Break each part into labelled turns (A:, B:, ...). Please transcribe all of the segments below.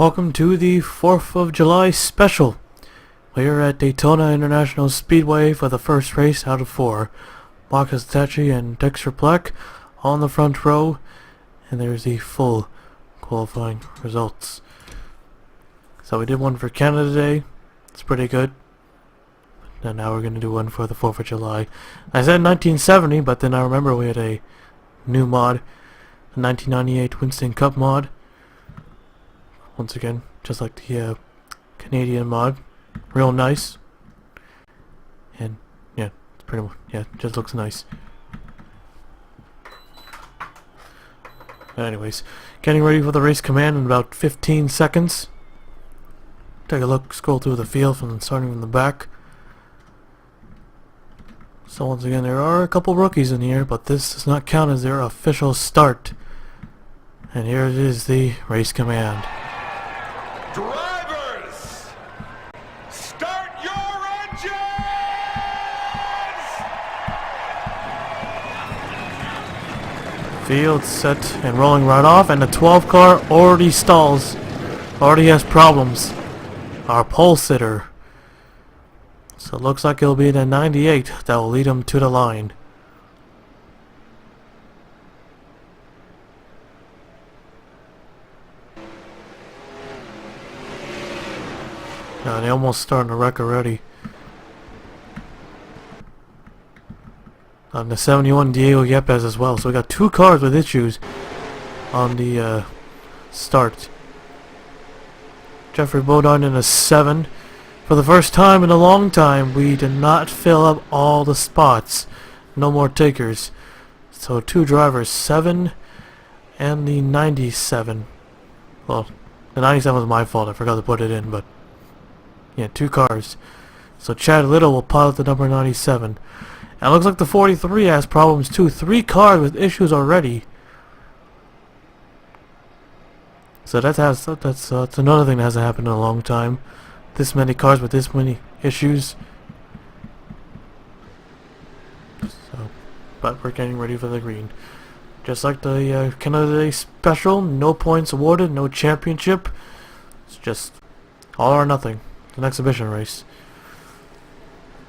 A: Welcome to the 4th of July special. We're at Daytona International Speedway for the first race out of 4. Marcus Tachi and Dexter Black on the front row, and there's the full qualifying results. So we did one for Canada today. It's pretty good. And now we're going to do one for the 4th of July. I said 1970, but then I remember we had a new mod, the 1998 Winston Cup mod. Once again, just like the Canadian mod. Real nice. And yeah, it's pretty much, yeah, it just looks nice. But anyways, getting ready for the race command in about 15 seconds. Take a look, scroll through the field starting from the back. So once again, there are a couple rookies in here, but this does not count as their official start. And here it is, the race command.
B: Drivers, start your engines!
A: Field set and rolling right off, and the 12 car already stalls. Already has problems. Our pole sitter. So it looks like it'll be the 98 that will lead him to the line. Now they almost starting to wreck already. On the 71 Diego Yepes as well. So we got 2 cars with issues on the start. Jeffrey Bodine in a 7. For the first time in a long time, we did not fill up all the spots. No more takers. So 2 drivers, 7 and the 97. Well, the 97 was my fault. I forgot to put it in, but yeah, 2 cars. So Chad Little will pilot the number 97. And it looks like the 43 has problems too. 3 cars with issues already. So that's another thing that hasn't happened in a long time. This many cars with this many issues. So, but we're getting ready for the green. Just like the Canada Day special, no points awarded, no championship. It's just all or nothing. It's an exhibition race.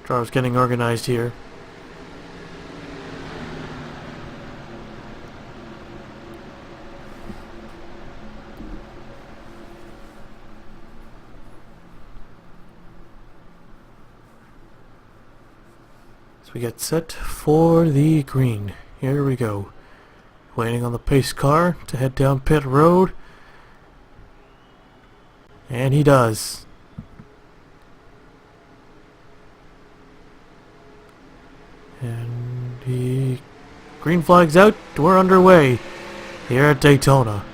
A: Drivers getting organized here. We get set for the green. Here we go. Waiting on the pace car to head down pit road. And he does. And the green flag's out. We're underway here at Daytona.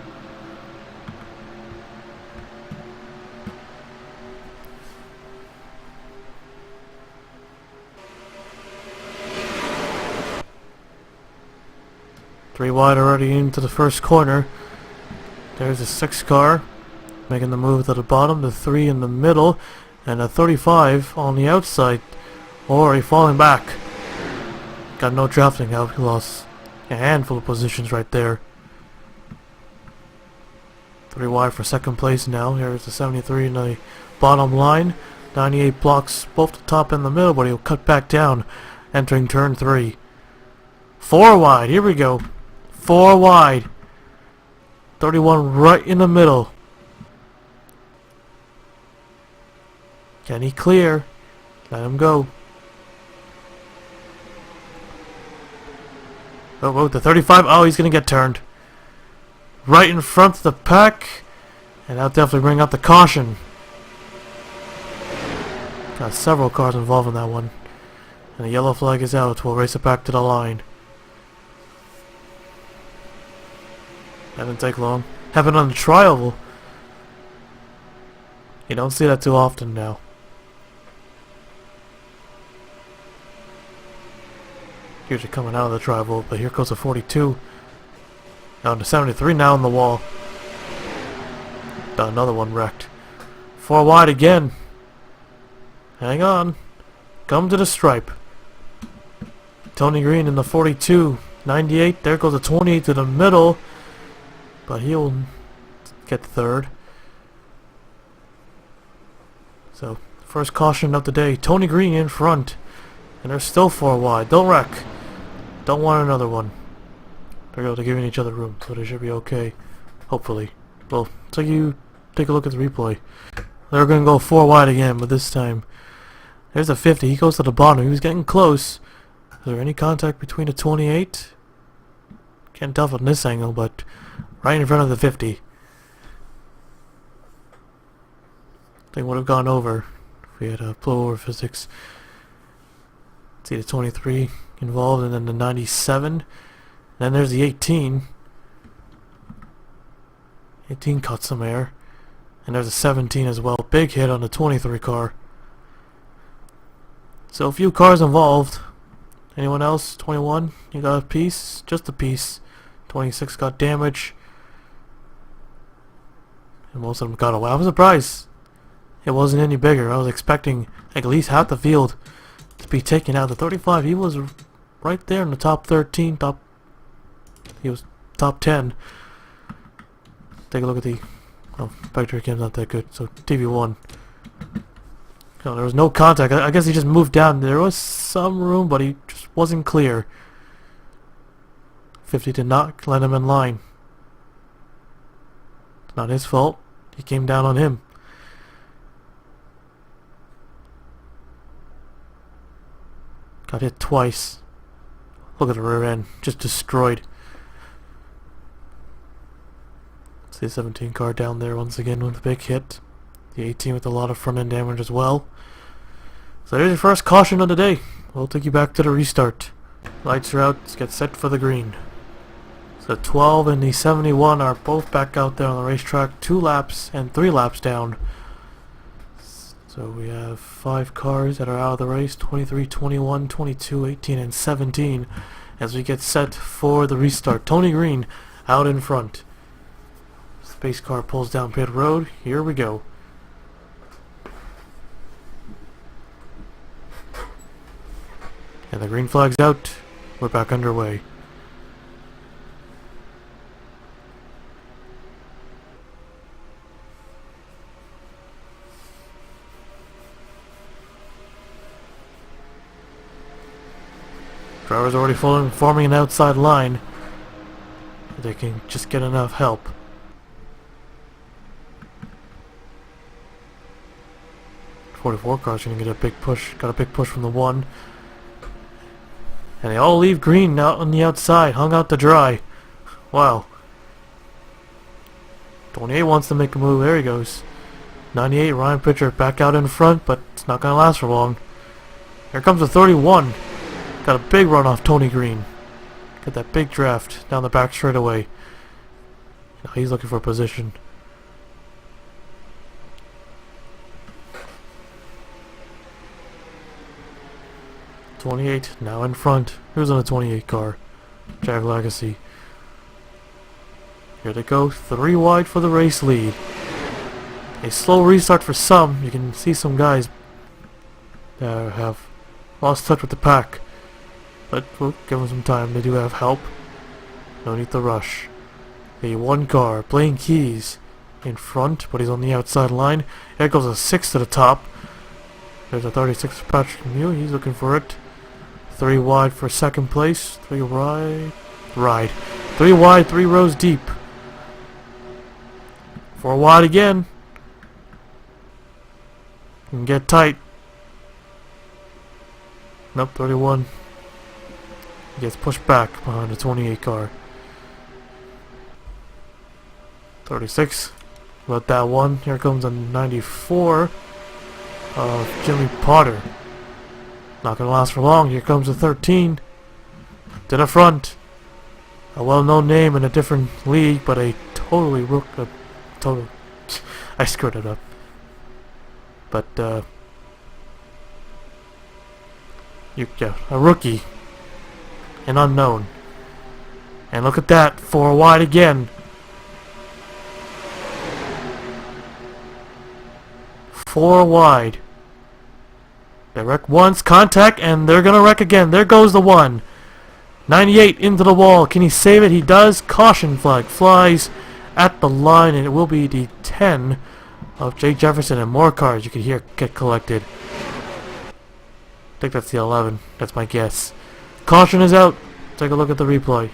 A: Three wide already into the first corner. There's a 6 car making the move to the bottom, the 3 in the middle, and a 35 on the outside. Already falling back. Got no drafting out. He lost a handful of positions right there. 3 wide for second place now. Here's the 73 in the bottom line. 98 blocks both the top and the middle, but he'll cut back down entering turn 3. 4 wide. Here we go. 4 wide. 31 right in the middle. Can he clear? Let him go. Oh, the 35. Oh, he's going to get turned. Right in front of the pack. And that'll definitely bring out the caution. Got several cars involved in that one. And the yellow flag is out. We'll race it back to the line. That didn't take long. Happened on the trial. You don't see that too often now. Usually coming out of the trial, but here goes the 42. Down to 73 now on the wall. Got another one wrecked. 4 wide again. Hang on. Come to the stripe. Tony Green in the 42. 98. There goes the 28 to the middle. But he'll get third. So, first caution of the day. Tony Green in front. And they're still 4 wide. Don't wreck. Don't want another one. They're giving each other room, so they should be okay. Hopefully. Well, so you take a look at the replay. They're going to go 4 wide again, but this time there's a 50. He goes to the bottom. He was getting close. Is there any contact between the 28? Can't tell from this angle, but right in front of the 50. They would have gone over if we had a blow over physics. See the 23 involved, and then the 97. Then there's the 18. 18 caught some air. And there's a 17 as well. Big hit on the 23 car. So a few cars involved. Anyone else? 21? You got a piece? Just a piece. 26 got damage. And most of them got away. I was surprised it wasn't any bigger. I was expecting at least half the field to be taken out. The 35, he was right there in the top 13. He was top 10. Take a look at the... Oh, Vector Cam's not that good. So TV1. No, there was no contact. I guess he just moved down. There was some room, but he just wasn't clear. 50 did not let him in line. It's not his fault. He came down on him. Got hit twice. Look at the rear end. Just destroyed. See the 17 car down there once again with a big hit. The 18 with a lot of front end damage as well. So there's your first caution of the day. We'll take you back to the restart. Lights are out. Let's get set for the green. So 12 and the 71 are both back out there on the racetrack. 2 laps and 3 laps down. So we have 5 cars that are out of the race. 23, 21, 22, 18 and 17 as we get set for the restart. Tony Green out in front. Space car pulls down pit road. Here we go. And the green flag's out. We're back underway. Drivers already forming an outside line. They can just get enough help. .44 car's gonna get a big push. Got a big push from the 1. And they all leave green out on the outside, hung out to dry. Wow. 28 wants to make a move. There he goes. 98, Ryan Pritchard back out in front, but it's not gonna last for long. Here comes the 31. Got a big run off Tony Green. Got that big draft down the back straightaway. Now he's looking for position. .28 now in front. Who's on the 28 car? Jack Legacy. Here they go. 3 wide for the race lead. A slow restart for some. You can see some guys that have lost touch with the pack. But we'll give them some time. They do have help. No need to rush. A 1 car. Blaine Keys in front, but he's on the outside line. Here goes a 6 to the top. There's a 36 Patrick Mew. He's looking for it. 3 wide for second place. 3 wide. 3 wide, 3 rows deep. 4 wide again. Can get tight. Nope, 31. He gets pushed back behind the 28 car. 36. Let that one. Here comes a 94 of Jimmy Potter. Not gonna last for long. Here comes a 13. To the front. A well-known name in a different league, but a totally I screwed it up. But yeah, a rookie. An unknown. And look at that. 4 wide again. 4 wide. They wreck once, contact, and they're gonna wreck again. There goes the 1. 98 into the wall. Can he save it? He does. Caution flag flies at the line, and it will be the 10 of of Jake Jefferson, and more cars you can hear get collected. I think that's the 11. That's my guess. Caution is out. Take a look at the replay.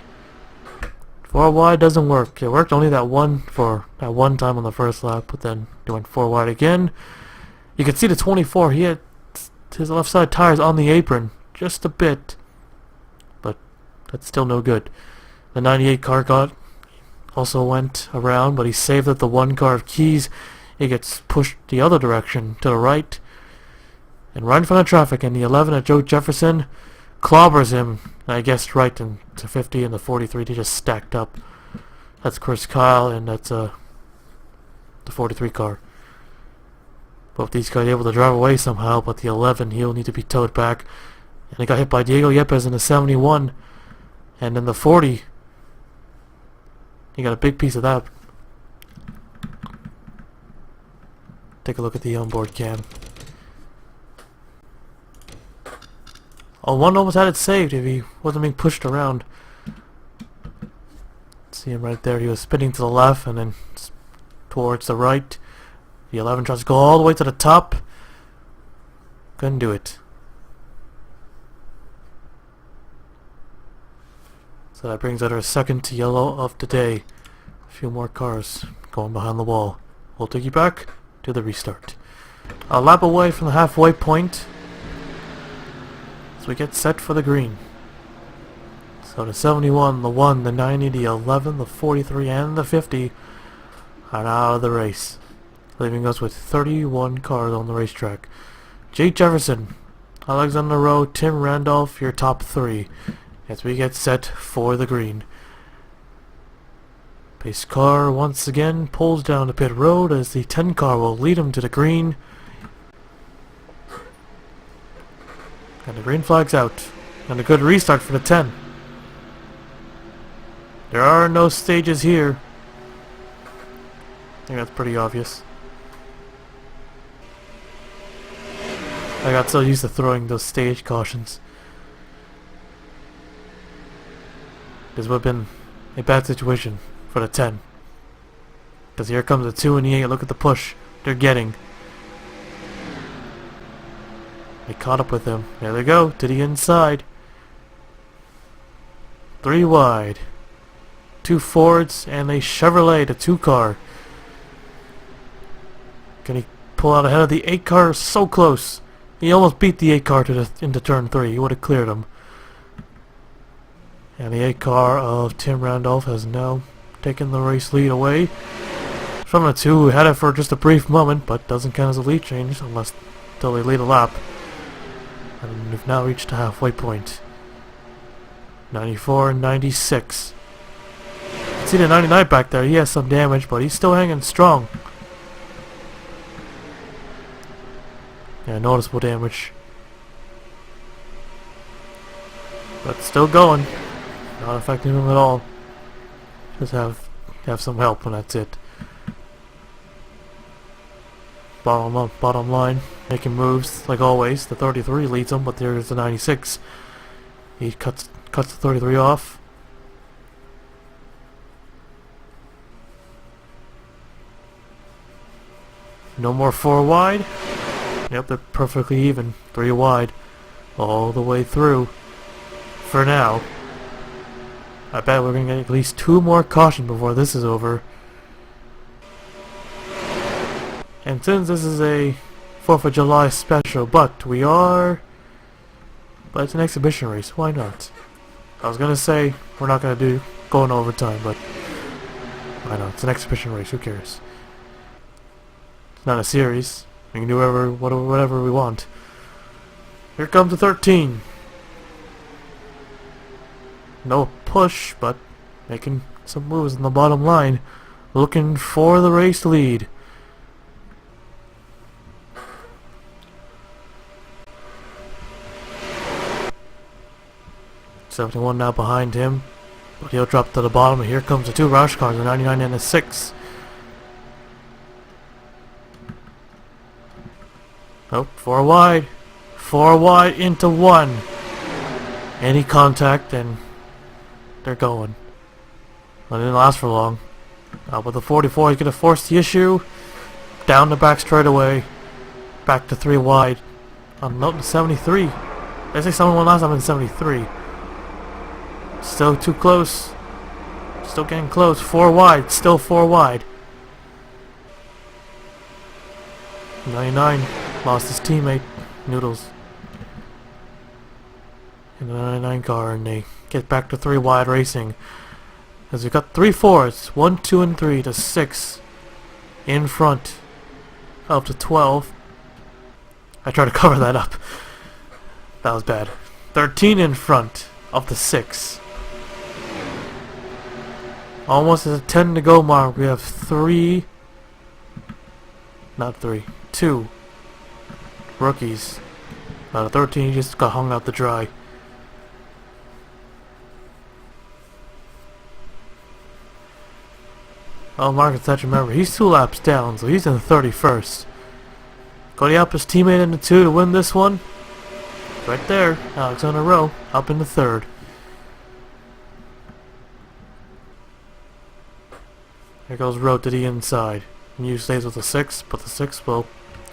A: 4 wide doesn't work. It worked only that one time on the first lap, but then it went 4 wide again. You can see the 24. He had his left side tires on the apron just a bit, but that's still no good. The 98 car also went around, but he saved at the 1 car of Keys. He gets pushed the other direction to the right and right in front of traffic, and the 11 at Joe Jefferson clobbers him, I guess, right into 50, and the 43 they just stacked up. That's Chris Kyle, and that's the 43 car. Both these guys able to drive away somehow, but the 11, he'll need to be towed back. And he got hit by Diego Yepes in the 71, and then the 40, he got a big piece of that. Take a look at the onboard cam. Oh, one almost had it saved if he wasn't being pushed around. See him right there. He was spinning to the left and then towards the right. The 11 tries to go all the way to the top. Couldn't do it. So that brings us our second yellow of the day. A few more cars going behind the wall. We'll take you back to the restart. A lap away from the halfway point. So we get set for the green. So the 71, the 1, the 90, the 11, the 43, and the 50 are out of the race, leaving us with 31 cars on the racetrack. Jake Jefferson, Alexander Rowe, Tim Randolph, your top 3 as we get set for the green. Pace car once again pulls down the pit road as the 10 car will lead him to the green. And the green flag's out. And a good restart for the 10. There are no stages here. I think that's pretty obvious. I got so used to throwing those stage cautions. This would have been a bad situation for the 10. Because here comes the 2 and the 8. Look at the push they're getting. They caught up with him. There they go, to the inside. 3 wide. 2 Fords and a Chevrolet, the 2 car. Can he pull out ahead of the 8 car? So close. He almost beat the 8 car into turn 3. He would have cleared him. And the 8 car of Tim Randolph has now taken the race lead away from the 2 who had it for just a brief moment, but doesn't count as a lead change unless until they lead a lap. And we've now reached the halfway point. 94 and 96. See the 99 back there, he has some damage, but he's still hanging strong. Yeah, noticeable damage. But still going. Not affecting him at all. Just have some help and that's it. Bottom line, making moves like always. The 33 leads him, but there's the 96. He cuts the 33 off. No more 4 wide. Yep, they're perfectly even. 3 wide, all the way through. For now. I bet we're gonna get at least 2 more caution before this is over. And since this is a 4th of July special, but it's an exhibition race, why not? I was gonna say we're not gonna go in overtime, but why not? It's an exhibition race, who cares? It's not a series. We can do whatever we want. Here comes the 13. No push, but making some moves on the bottom line. Looking for the race lead. '71 now behind him, but he'll drop to the bottom. And here comes the 2 Roush cars, the 99 and the 6. Oh, 4 wide. 4 wide into 1. Any contact and they're going. Well, it didn't last for long. But the 44 is going to force the issue. down the back straightaway, back to 3 wide. I'm not in 73. I say someone went last time in 73. Still too close. Still getting close. 4 wide. Still 4 wide. 99 lost his teammate, Noodles, in the 99 car, and they get back to 3 wide racing. As we got 3 fours, 1, 2, and 3 to 6 in front, up to 12. I tried to cover that up. That was bad. 13 in front, up to 6. Almost at the 10 to go mark. We have 2 rookies. Out of 13, he just got hung out to dry. Oh, Marcus Thatcher, remember, he's 2 laps down, so he's in 31st. Got to help his teammate in the 2 to win this one. Right there, Alexander Rowe, up in the 3rd. Here goes Rowe to the inside. Mew stays with the 6, but the 6 will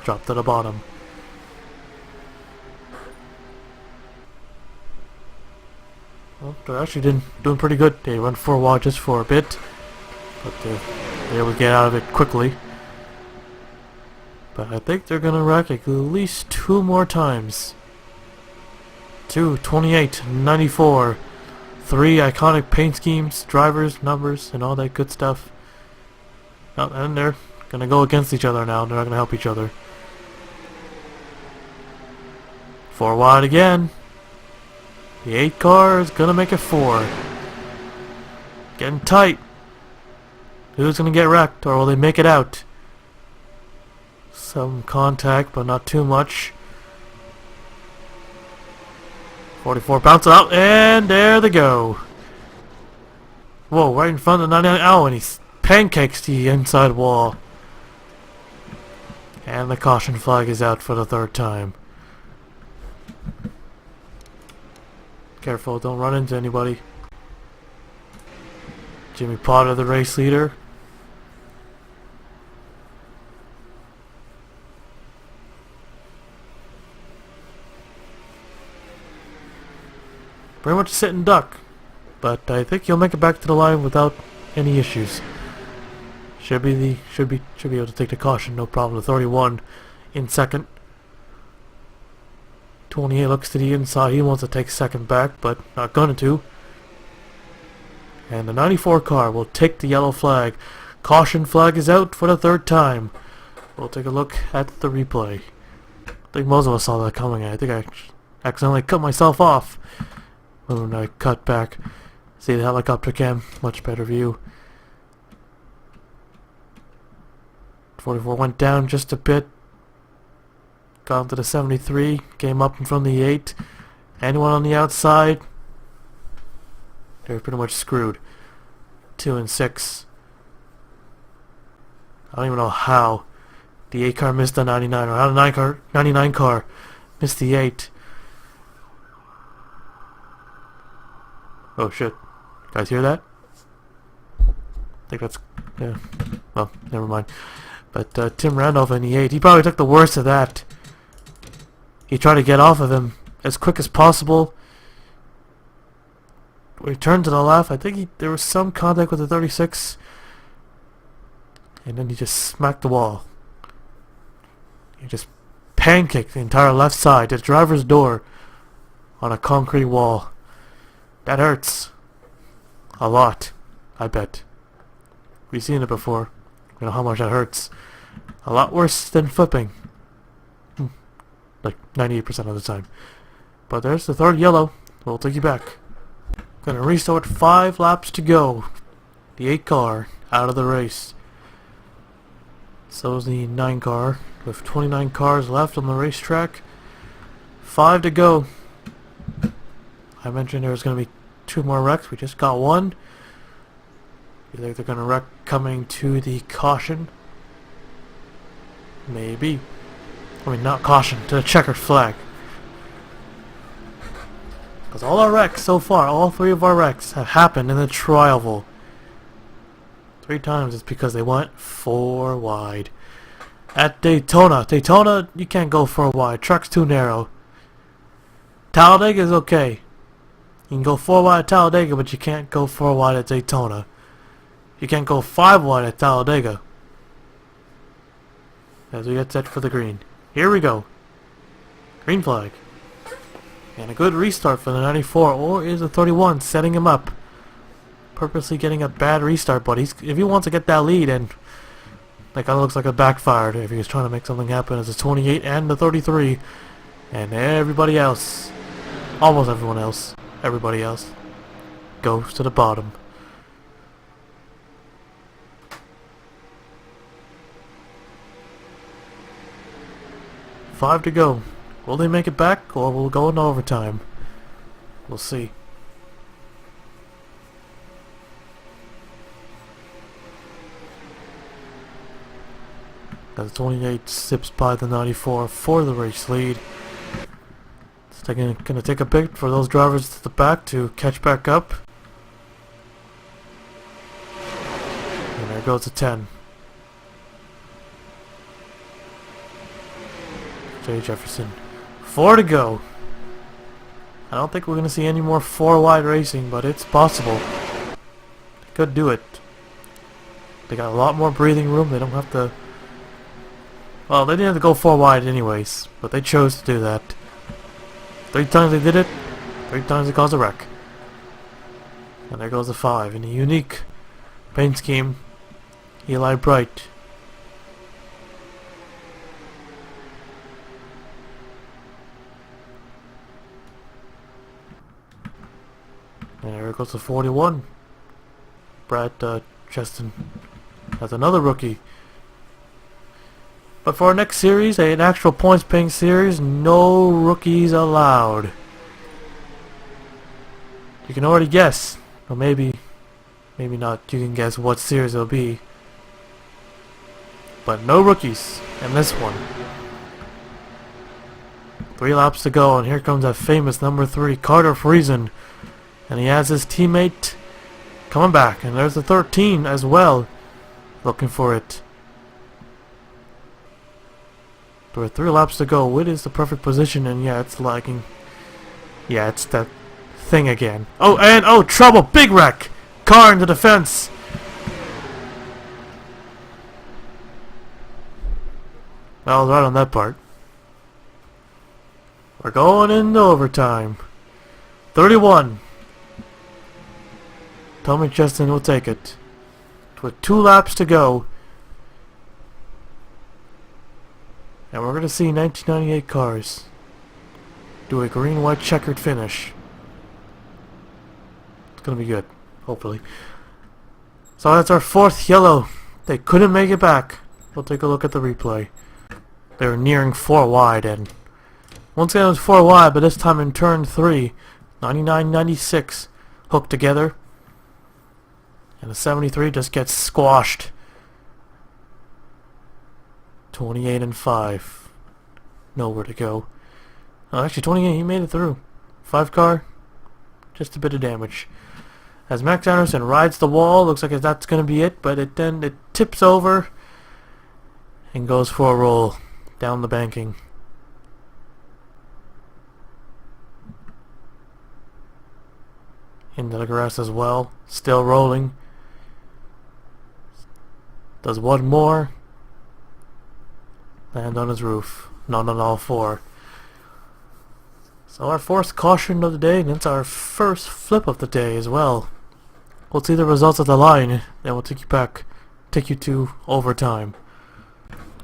A: drop to the bottom. Well, they're actually doing pretty good. They run 4 wide just for a bit, but they're able to get out of it quickly. But I think they're going to wreck it at least 2 more times. 2, 28, 94. 3 iconic paint schemes, drivers, numbers, and all that good stuff. Oh, and they're going to go against each other now. They're not going to help each other. 4 wide again. The 8 car is going to make it 4. Getting tight. Who's going to get wrecked, or will they make it out? Some contact, but not too much. 44 bouncing out, and there they go. Whoa, right in front of the 99. Oh, and he pancakes the inside wall. And the caution flag is out for the 3rd time. Careful, don't run into anybody. Jimmy Potter, the race leader. Pretty much sit and duck, but I think he'll make it back to the line without any issues. Should be able to take the caution, no problem. The 31 in 2nd. 28 looks to the inside. He wants to take 2nd back, but not going to. And the 94 car will take the yellow flag. Caution flag is out for the 3rd time. We'll take a look at the replay. I think most of us saw that coming. I think I accidentally cut myself off when I cut back. See the helicopter cam, much better view. 44 went down just a bit. Got into the 73, came up in front of the 8. Anyone on the outside, they're pretty much screwed. 2 and 6. I don't even know how the 8 car missed the 99, or how the 99 car missed the 8. Oh shit. Guys hear that? I think that's... yeah. Well, never mind. But Tim Randolph in the 8, he probably took the worst of that. He tried to get off of him as quick as possible. When he turned to the left, I think there was some contact with the 36. And then he just smacked the wall. He just pancaked the entire left side to the driver's door on a concrete wall. That hurts. A lot, I bet. We've seen it before. You know how much that hurts. A lot worse than flipping. Like 98% of the time. But there's the 3rd yellow. We'll take you back. Gonna restart 5 laps to go. The 8 car out of the race. So is the 9 car. With 29 cars left on the racetrack. 5 to go. I mentioned there was going to be 2 more wrecks. We just got 1. You think they're going to wreck coming to the caution? Maybe. I mean, not caution, to the checkered flag. Because all our wrecks so far, all 3 of our wrecks have happened in the trial. 3 times it's because they went 4 wide. at Daytona. Daytona, you can't go for a wide. Track's too narrow. Talladega is okay. You can go 4 wide at Talladega, but you can't go 4 wide at Daytona. You can't go 5 wide at Talladega. As we get set for the green. Here we go. Green flag. And a good restart for the 94, or is the 31 setting him up? Purposely getting a bad restart, but if he wants to get that lead, and that kind of looks like it backfired if he was trying to make something happen as the 28 and the 33, and everybody else, almost everyone else, everybody else, goes to the bottom. Five to go. Will they make it back, or will it go into overtime? We'll see. As the 28 sips by the 94 for the race lead. It's gonna take a bit for those drivers to the back to catch back up. And there goes the 10. Jay Jefferson. 4 to go. I don't think we're gonna see any more 4 wide racing, but it's possible. They could do it. They got a lot more breathing room. They don't have to. Well, they didn't have to go 4 wide anyways, but they chose to do that. 3 times they did it, 3 times they caused a wreck. And there goes the 5 in a unique paint scheme. Eli Bright. And there goes the 41. Brad Cheston. That's another rookie. But for our next series, an actual points paying series, no rookies allowed. You can already guess, or maybe not, you can guess what series it'll be. But no rookies in this one. 3 laps to go, and here comes that famous number 3, Carter Friesen. And he has his teammate coming back, and there's the 13 as well, looking for it. There are 3 laps to go. It is the perfect position, and yeah, it's lagging. Yeah, it's that thing again. Oh, and oh, trouble! Big wreck! Car into the fence! I was right on that part. We're going into overtime. 31. Tommy Cheston will take it. With 2 laps to go. And we're going to see 1998 cars do a green-white checkered finish. It's going to be good, hopefully. So that's our 4th yellow. They couldn't make it back. We'll take a look at the replay. They were nearing 4 wide, and once again it was 4 wide, but this time in turn 3, 99-96 hooked together. And the 73 just gets squashed. 28 and 5. Nowhere to go. Oh, actually 28, he made it through. 5 car, just a bit of damage. As Max Anderson rides the wall, looks like that's going to be it, but it tips over and goes for a roll down the banking. Into the grass as well, still rolling. Does one more. Land on his roof. Not on all 4. So our 4th caution of the day, and it's our first flip of the day as well. We'll see the results of the line, then we'll take you to overtime.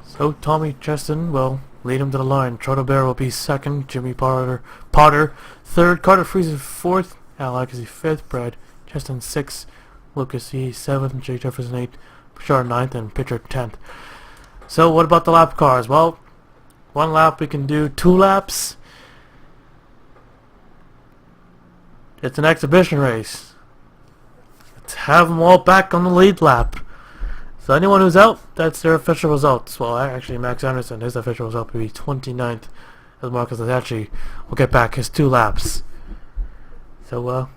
A: So Tommy Cheston will lead him to the line. Trotter Bear will be 2nd, Jimmy Potter 3rd, Carter Friesen 4th, Al Legacy 5th, Brad Cheston 6th, Lucas E 7th, Jay Jefferson 8th, Bouchard 9th, and Pitcher 10th. So what about the lap cars? Well, 1 lap we can do, 2 laps. It's an exhibition race. Let's have them all back on the lead lap. So anyone who's out, that's their official results. Well, actually Max Anderson, his official result will be 29th, as Marcus Atachi will get back his 2 laps. So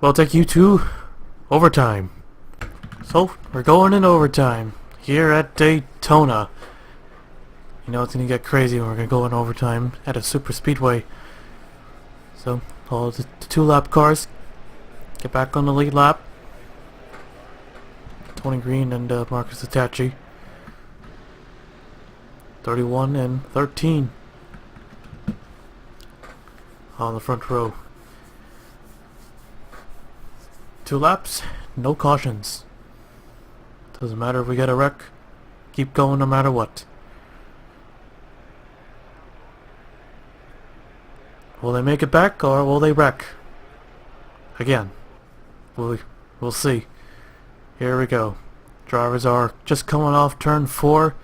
A: we'll take you to overtime. So we're going in overtime here at Daytona. You know it's gonna get crazy when we're gonna go in overtime at a super speedway. So all the 2-lap cars get back on the lead lap. Tony Green and Marcus Itachi. 31 and 13 on the front row. 2 laps, no cautions. Doesn't matter if we get a wreck, keep going no matter what. Will they make it back or will they wreck? Again, we'll see. Here we go. Drivers are just coming off turn 4.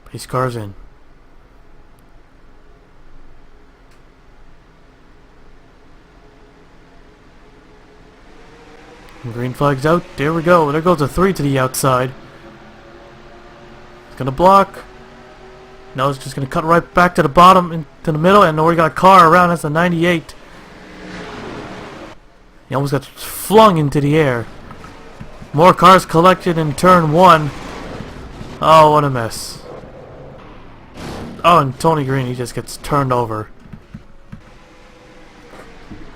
A: Pace cars in. Green flag's out. There we go. There goes a 3 to the outside. It's gonna block. Now it's just gonna cut right back to the bottom into the middle, and we got a car around us, a 98. He almost got flung into the air. More cars collected in turn 1. Oh, what a mess. Oh, and Tony Green, he just gets turned over.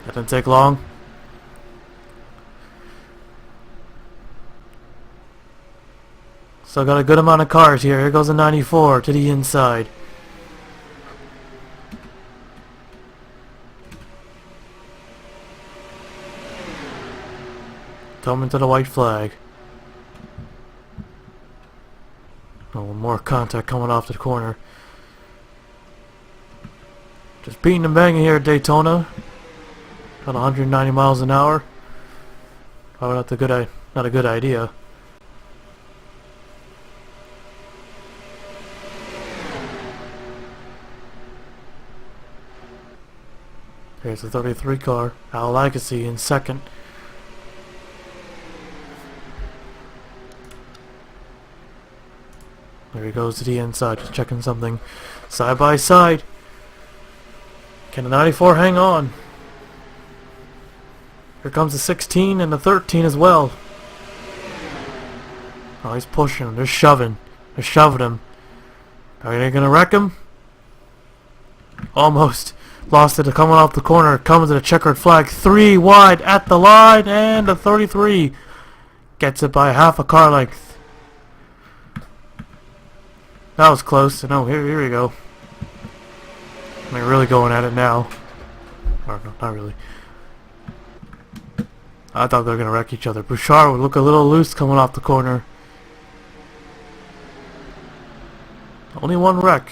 A: That didn't take long. So got a good amount of cars here. Here goes a 94 to the inside. Coming to the white flag. Oh, more contact coming off the corner. Just beating and banging here at Daytona. About 190 miles an hour. Probably not a good idea. There's the 33 car. Al Legacy in second. There he goes to the inside, just checking something. Side by side. Can the 94 hang on? Here comes the 16 and the 13 as well. Oh, he's pushing him. They're shoving. They're shoving him. Are they gonna wreck him? Almost. Lost it coming off the corner. Comes to the checkered flag. 3 wide at the line, and the 33 gets it by half a car length. That was close. No, here we go. They're really going at it now. Or no, not really. I thought they were gonna wreck each other. Bouchard would look a little loose coming off the corner. Only 1 wreck,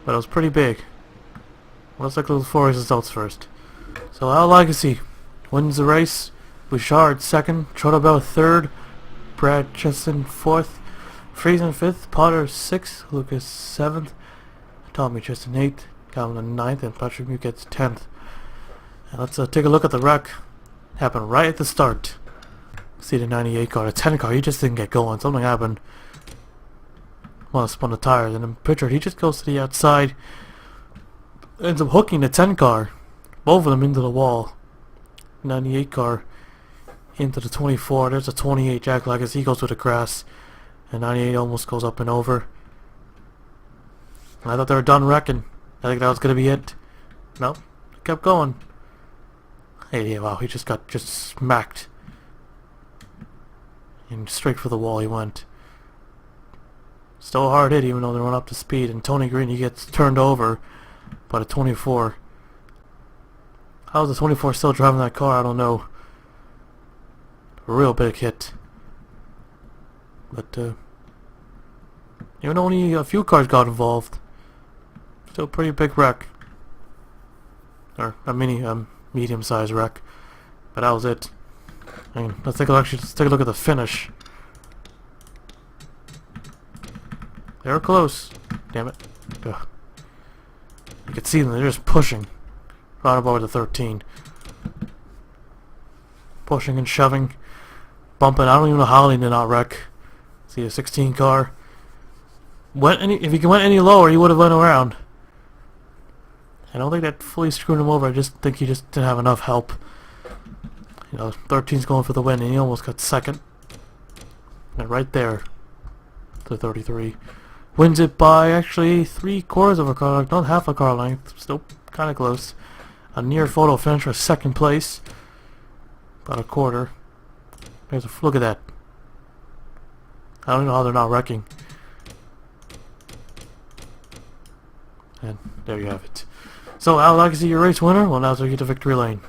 A: but it was pretty big. Let's look at those 4 results first. So Al Legacy wins the race. Bouchard second, Trotterbell third, Brad Cheston fourth, Friesen fifth, Potter sixth, Lucas seventh, Tommy Cheston eighth, Calvin ninth, and Patrick Mew gets 10th. And let's take a look at the wreck. Happened right at the start. See the 98 car, the 10 car, he just didn't get going. Something happened. Well, spun the tires, and then Pritchard, he just goes to the outside. Ends up hooking the 10 car, both of them into the wall. 98 car into the 24. There's a 28 Jack Legacy. He goes with the grass, and 98 almost goes up and over. I thought they were done wrecking. I think that was gonna be it. Nope, kept going. Hey, wow, he just got smacked, and straight for the wall he went. Still a hard hit, even though they went up to speed. And Tony Green, he gets turned over by the 24. How's the 24 still driving that car? I don't know. A real big hit. But even though only a few cars got involved, still a pretty big wreck. Or a medium-sized wreck. But that was it. And let's take a look at the finish. They were close. Damn it. Ugh. You can see them, they're just pushing. Right above the 13. Pushing and shoving. Bumping. I don't even know how he did not wreck. See a 16 car. If he went any lower, he would have went around. I don't think that fully screwed him over. I just think he just didn't have enough help. You know, 13's going for the win, and he almost got second. And right there, to 33. Wins it by actually 3/4 of a car length, not half a car length. Still kind of close. A near photo finish for second place. About a quarter. Look at that. I don't know how they're not wrecking. And there you have it. So, I would like to see your race winner. Well, now we get to victory lane.